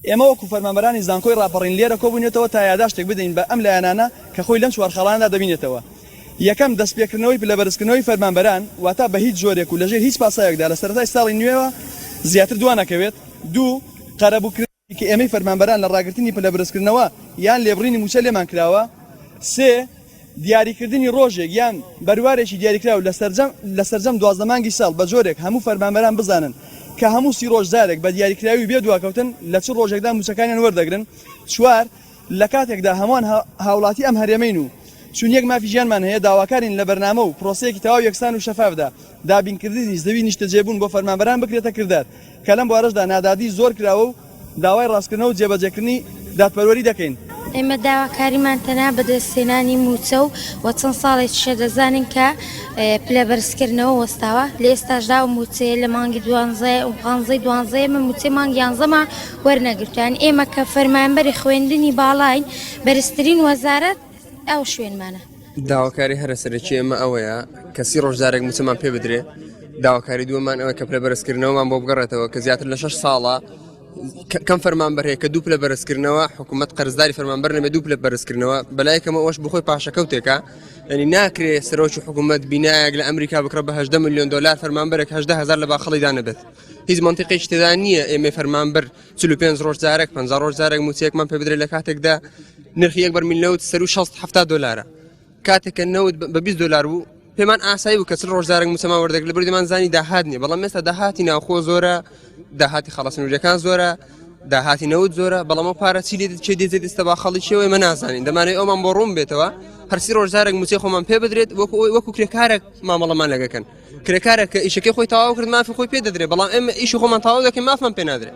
ئێمە وەکو فەرمانبەرانی زانکۆی ڕاپەڕین لێرە کۆبوونێتەوە تا یاداشتێک بدەین بە ئەم لایەنانە کە خۆی لەم چوارخەڵاندا دەبینێتەوە. یەکەم دەستپێکردنەوەی لەبەرزکردنەوەی فەرمانبەران واتە بە هیچ جۆرێک و لەژێر هیچ پاسایەکدا لە سەرەتای ساڵی نوێوە زیاتر دوانەکەوێت. دوو قەرەبووکردنی کە ئێمەی فەرمانبەران لە ڕاگررتنی لەبەرزکردنەوە یان لێبڕینی موچە لێمان کراوە. سێ دیاریکردنی ڕۆژێک یان بەروارێکی دیاریکراو لە سەرجەم 12 مانگی ساڵ بە جۆرێک هەموو فەرمانبەران بزانن کە هەموو سی ڕۆژدارێک بە دیاریکراوی بێ دواکەوتن لە چ ڕۆژێکدا موچەکانیان وەردەگرن. چوار لە کاتێکدا هەمووان هاوڵاتی ئەم هەرێمەین و چون یەک مافی ژیانمان هەیە داواکارین لە بەرنامە و پرۆسەیەکی تەواو یەکسان و شەفافدا دابینکردنی زەوی نیشتەجێبوون بۆ فەرمانبەران بکرێتە کردار کە لەم بوارەشدا نادادی زۆر کراوە و داوای ڕاستکردنەوە و جێبەجێکردنی دادپەروەری دەکەین. ئێمە داواکاریمان تەنها بەدەستهێنانی موچە و چەند ساڵێکیشە دەزانین کە پلەبەرزکردنەوە وەستاوە لە ئێستاشدا و موچەیە لە مانگی 12 من موچەی مانگی 11 وەرنەگرتوان. ئێمە کە فەرمانبەری خوێندنی باڵاین بەرزترین وەزارەت ئەو شوێنمانە. داواکاری هەرە سەرەکی ئێمە ئەوەیە کە 30 ڕۆژدارێک موچەمان پێ بدرێ. داواکاری دووەمان ئەوە کە پلەبەرزکردنەوەمان بۆ بگەڕێتەوە کە زیاتر لە 6 ساڵە کەم فەرمانبەر هەیە کە دوو پلەبەرزکردنەوە حکوومەت قەرزداری فەرمانبەر نەبێت دوو پلەبەرزکردنەوە بەلایەکەمە ئەوەش بخۆی پاشەکەوتێکە. ینی ناکرێت سەرۆکی حکوومەت بینایەک لە ئەمریکا بکڕە بە 18 ملیۆن دلار فەرمانبەرێک 18,000 لە باخەڵی دانەبێت. هیچ منطقێکی تێدا نییە ئێمە فەرمانبەر 45 ڕۆژدارێک 50 ڕۆژدارێک موچەیەکمان پێ بدرێت لە کاتێکدا نرخی یەک بەرمیل نەوت سەر و 60-70 دلارە. کاتێککە نەوت بە 20 دلار بوو پێمان ئاسایی بوو کە 40 ڕۆژدارێک موچەمان وەردەگرێت لەبەر دەمان زانی داهات نییە. بەڵام ئێستا داهاتی ناوخۆ زۆرە، داهاتی خەڵەسنوورەکان زۆرە، داهاتی نەوت زۆرە، بەڵام پارە چی لێ چێ دێت ئێستا باخەڵی چێوەی مە نازانین. دەمانێت ئەومان بۆ ڕوون بێتەوە هەر 30 ڕۆژدارێک موچەی خۆمان پێ بدرێت وەکو کرێکارێک مامەڵەمان لەگەکەن. کرێکارێک کە ئیشەکەی خۆی تەواو کرد مافی خۆی پێ دەدرێت، بەڵام ئێمە ئیشی خۆمان تەواو دەکەین مافمان پێ نادرێت.